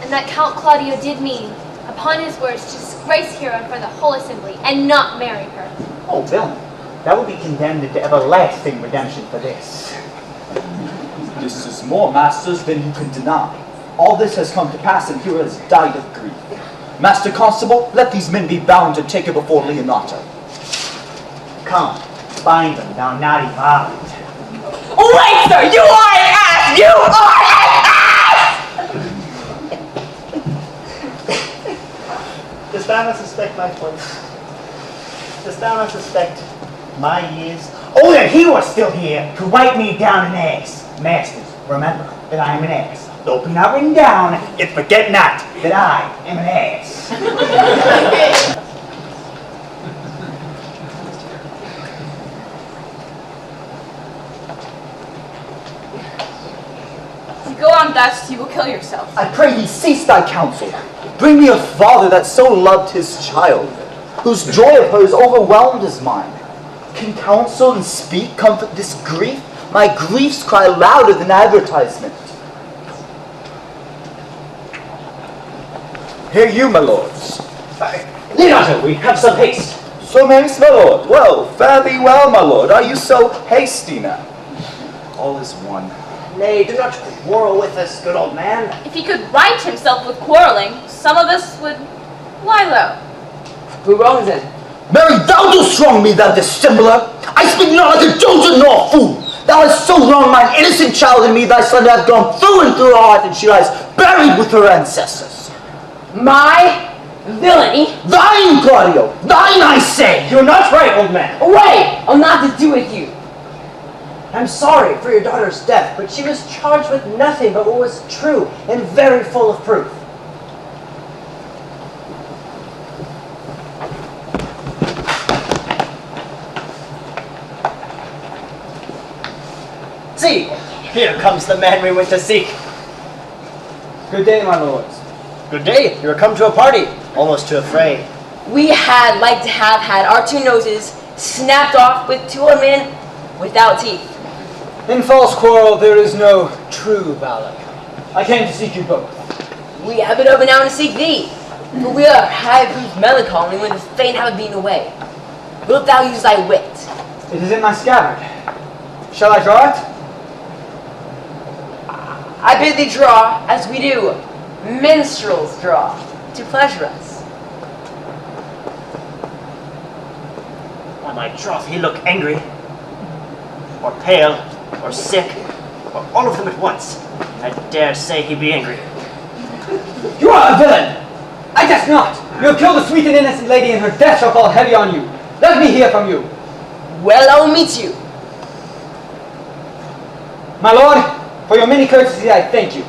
And that Count Claudio did mean, upon his words, to disgrace Hero in front of the whole assembly and not marry her. Oh, villain. That will be condemned to everlasting redemption for this. This is more, masters, than you can deny. All this has come to pass, and Hero has died of grief. Master Constable, let these men be bound to take her before Leonato. Come, bind them, thou naughty varlet. Wait, sir! You are an ass! You are an ass! Dost thou not suspect my place? Dost thou not suspect my years? Oh, that he was still here to write me down an ass. Masters, remember that I am an ass. Though not written down, yet forget not that I am an ass. If you go on thus, you will kill yourself. I pray thee cease thy counsel. Bring me a father that so loved his child, whose joy of hers overwhelmed his mind. Can counsel and speak comfort this grief? My griefs cry louder than advertisement. Hear you, my lords. Leonato, we have some haste. So haste, my lord. Well, fare thee well, my lord. Are you so hasty now? All is one. Nay, do not quarrel with us, good old man. If he could right himself with quarreling, some of us would lie low. Who wrongs him? Mary, thou dost wrong me, thou dissembler. I speak not like a doter nor a fool. Thou hast so wronged mine innocent child and me, thy slender hath gone through and through her heart, and she lies buried with her ancestors. My villainy? Thine, Claudio! Thine, I say! You're not right, old man. Away! I'll not to do with you. I'm sorry for your daughter's death, but she was charged with nothing but what was true and very full of proof. See, here comes the man we went to seek. Good day, my lords. Good day. You're come to a party, almost to a fray. We had like to have had our two noses snapped off with two old men without teeth. In false quarrel there is no true valor. I came to seek you both. We have been over now to seek thee, for we are high proof melancholy when the fain have been away. Wilt thou use thy wit? It is in my scabbard. Shall I draw it? I bid thee draw, as we do, minstrels draw, to pleasure us. By my troth, he look angry, or pale, or sick, or all of them at once. I dare say he be angry. You are a villain! I guess not! You have killed a sweet and innocent lady, and her death shall fall heavy on you. Let me hear from you. Well, I will meet you. My lord, for your many courtesies I thank you.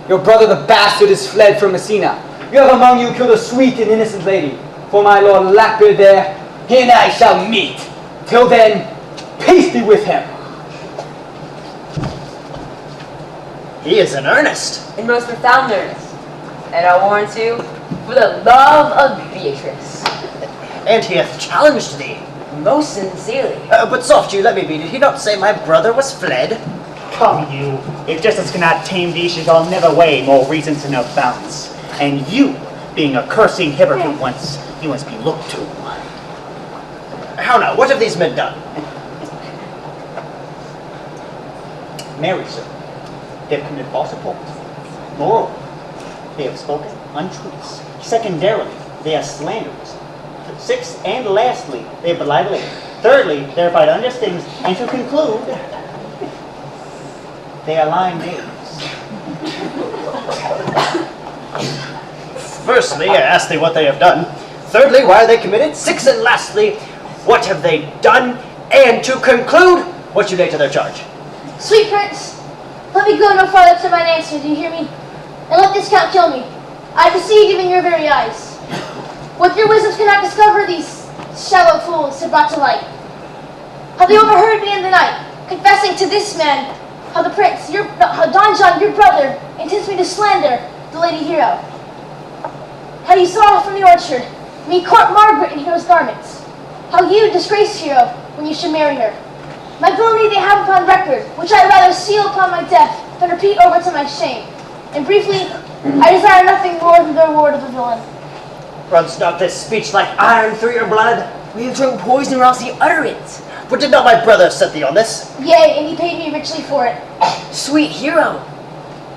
Your brother the bastard is fled from Messina. You have among you killed a sweet and innocent lady. For my lord Lackbeard there, he and I shall meet. Till then, peace be with him. He is in earnest. In most profound earnest. And I warrant you, for the love of Beatrice. And he hath challenged thee. Most sincerely. But soft you, let me be. Did he not say my brother was fled? Come you, if justice cannot tame thee, she shall never weigh more reasons than her bounds. And you, being a cursing hypocrite once, you must be looked to. How now, what have these men done? Mary, sir, they have committed false reports. Moreover, they have spoken untruths. Secondarily, they are slanderers. Sixth and lastly, they have belittled. Thirdly, they have fight unjust things. And to conclude, they are lying knaves. Firstly, I ask thee what they have done. Thirdly, why are they committed? Sixth and lastly, what have they done? And to conclude, what you lay to their charge. Sweet prince, let me go no farther to mine answer, do you hear me? And let this count kill me. I have deceived even your very eyes. What your wisdoms cannot discover, these shallow fools have brought to light. How they overheard me in the night, confessing to this man, how the prince, how Don John, your brother, intends me to slander the lady hero. How you saw from the orchard, me court Margaret in hero's garments. How you disgrace hero when you should marry her. My villainy they have upon record, which I rather seal upon my death than repeat over to my shame. And briefly, I desire nothing more than the reward of a villain. Runs not this speech like iron through your blood? Will you drink poison or else ye utter it? For did not my brother set thee on this? Yea, and he paid me richly for it. Sweet hero!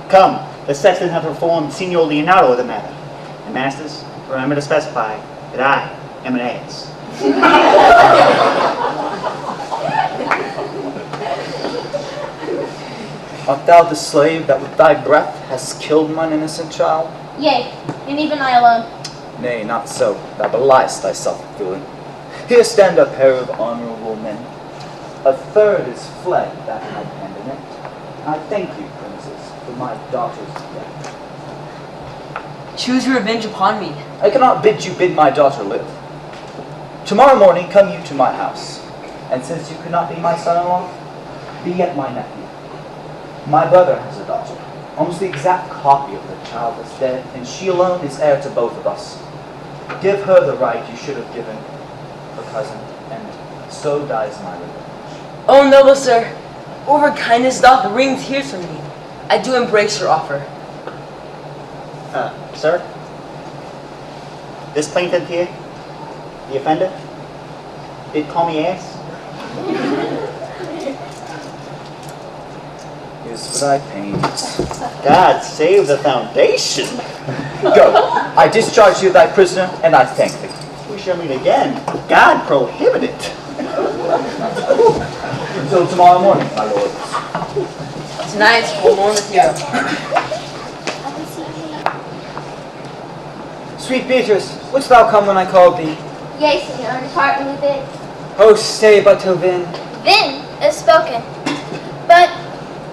Come, the sexton hath informed Signor Leonardo of the matter. And masters, remember to specify that I am an ass. Art thou the slave that with thy breath hast killed mine innocent child? Yea, and even I alone. Nay, not so. Thou beliest thyself, villain. Here stand a pair of honorable men. A third is fled that had hand in it. I thank you, princes, for my daughter's death. Choose your revenge upon me. I cannot bid you bid my daughter live. Tomorrow morning come you to my house, and since you could not be my son-in-law, be yet my nephew. My brother has a daughter, almost the exact copy of the child that's dead, and she alone is heir to both of us. Give her the right you should have given her cousin, and so dies my revenge. Oh, noble sir, over kindness doth wring tears from me. I do embrace your offer. Sir? This plaintiff here, the offender, did call me ass? Is for thy pains. God save the foundation. Go. I discharge you thy prisoner, and I thank thee. We shall meet again. God prohibit it. Until tomorrow morning, my lords. Tonight we'll mourn the hero. Sweet Beatrice, wouldst thou come when I called thee? Yea, Signor, depart when you bid. Oh, stay but till then. Then is spoken. But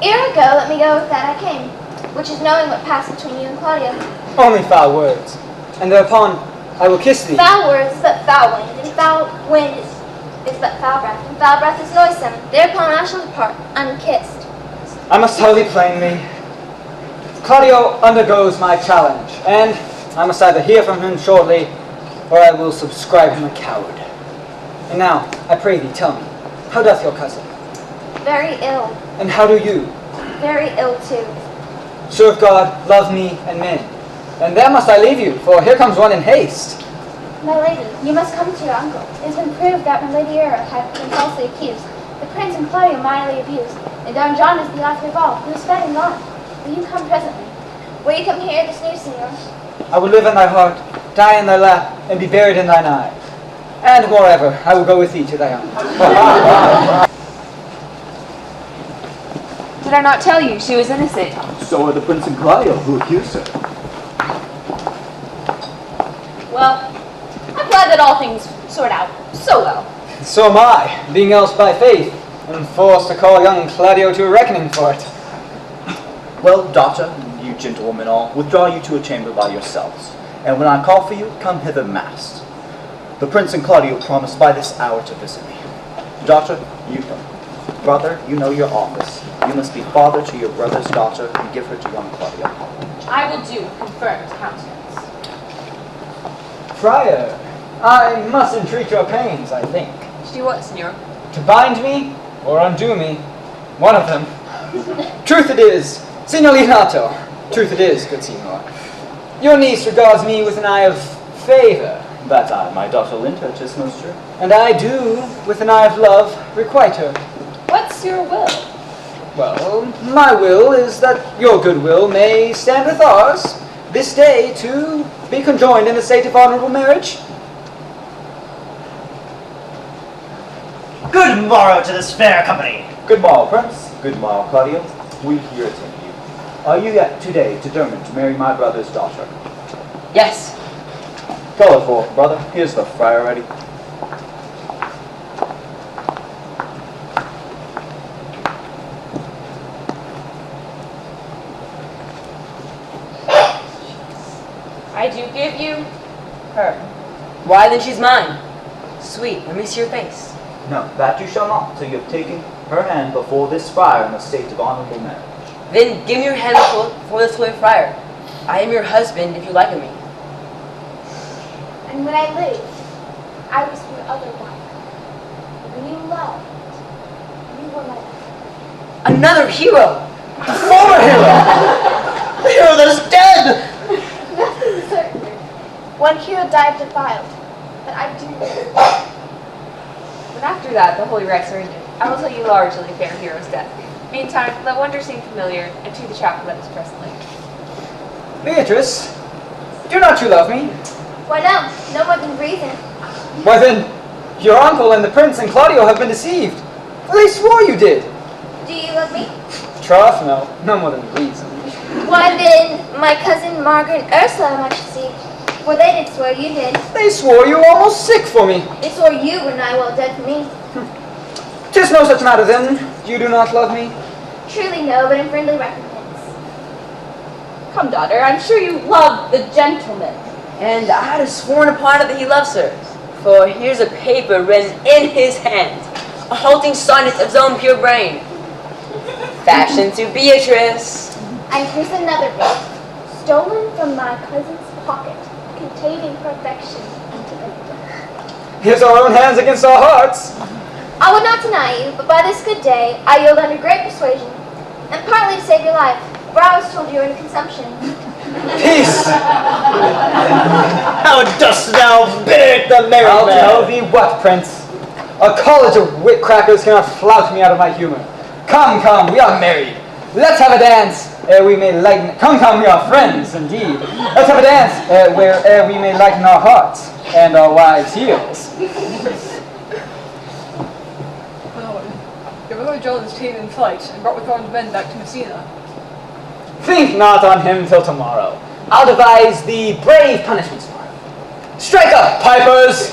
ere I go, let me go with that I came, which is knowing what passed between you and Claudio. Only foul words. And thereupon I will kiss thee. Foul words is but foul wind, and foul wind is but foul breath, and foul breath is noisome. Thereupon I shall depart, unkissed. I must tell thee plainly. Claudio undergoes my challenge, and I must either hear from him shortly, or I will subscribe him a coward. And now, I pray thee, tell me, how doth your cousin? Very ill. And how do you? Very ill too. Serve God, love me, and men. And there must I leave you, for here comes one in haste. My lady, you must come to your uncle. It has been proved that my lady Era had been falsely accused, the prince and Claudio mightily abused, and Don John is the author of all, who is fed and gone. Will you come presently? Will you come hear this news, Signor? I will live in thy heart, die in thy lap, and be buried in thine eye. And moreover, I will go with thee to thy uncle. Did I not tell you she was innocent? So are the prince and Claudio who accuse her. Well, I'm glad that all things sort out so well. So am I, being else by faith, and forced to call young Claudio to a reckoning for it. Well, daughter, you gentlewomen all, withdraw you to a chamber by yourselves. And when I call for you, come hither masked. The prince and Claudio promised by this hour to visit me. Daughter, brother, you know your office. You must be father to your brother's daughter and give her to young Claudio. I will do confirmed countenance. Friar, I must entreat your pains, I think. To do what, Signor? To bind me, or undo me. One of them. Truth it is, Signor Leonato. Truth it is, good Signor. Your niece regards me with an eye of favor. That I, my daughter lent her, 'tis most true. And I do, with an eye of love, requite her. What's your will? Well, my will is that your goodwill may stand with ours this day to be conjoined in a state of honorable marriage. Good morrow to this fair company. Good morrow, Prince. Good morrow, Claudio. We here attend you. Are you yet today determined to marry my brother's daughter? Yes. Call her forth, brother. Here's the friar ready. I do give you her. Why, then she's mine. Sweet, let me see your face. No, that you shall not, till you have taken her hand before this friar in the state of honorable marriage. Then give me your hand before this holy friar. I am your husband if you like me. And when I lived, I was your other wife. When you loved, you were my other. Another hero! The former hero! The hero that is dead! Nothing certain. One hero died defiled, but I do know. When after that the holy rites are ended, I will tell you largely of fair hero's death. Meantime, let wonder seem familiar, and to the chapel that is presently. Beatrice, do not you love me? Why no? No more than reason. Why then, your uncle and the prince and Claudio have been deceived. For they swore you did. Do you love me? Troth, no more than reason. Why then, my cousin Margaret and Ursula are much deceived. For they did swear you did. They swore you were almost sick for me. They swore you were nigh well dead for me. 'Tis no such matter then. You do not love me. Truly no, but in friendly recompense. Come, daughter, I'm sure you love the gentleman. And I had sworn upon it that he loves her. For here's a paper written in his hand, a halting sonnet of his own pure brain. Fashioned to Beatrice. And here's another ring, stolen from my cousin's pocket, containing perfection into the Here's our own hands against our hearts. I would not deny you, but by this good day I yield under great persuasion, and partly to save your life, for I was told you were in consumption. Peace! How dost thou bid the merry I'll man? tell thee what, prince. A college of wit crackers cannot flout me out of my humor. Come, we are married. Let's have a dance, ere we may lighten... Come, we are friends, indeed. Let's have a dance, ere we may lighten our hearts, and our wives' heels. My lord, your brother John is taken in flight and brought with armed men back to Messina. Think not on him till tomorrow. I'll devise the brave punishments for him. Strike up, pipers!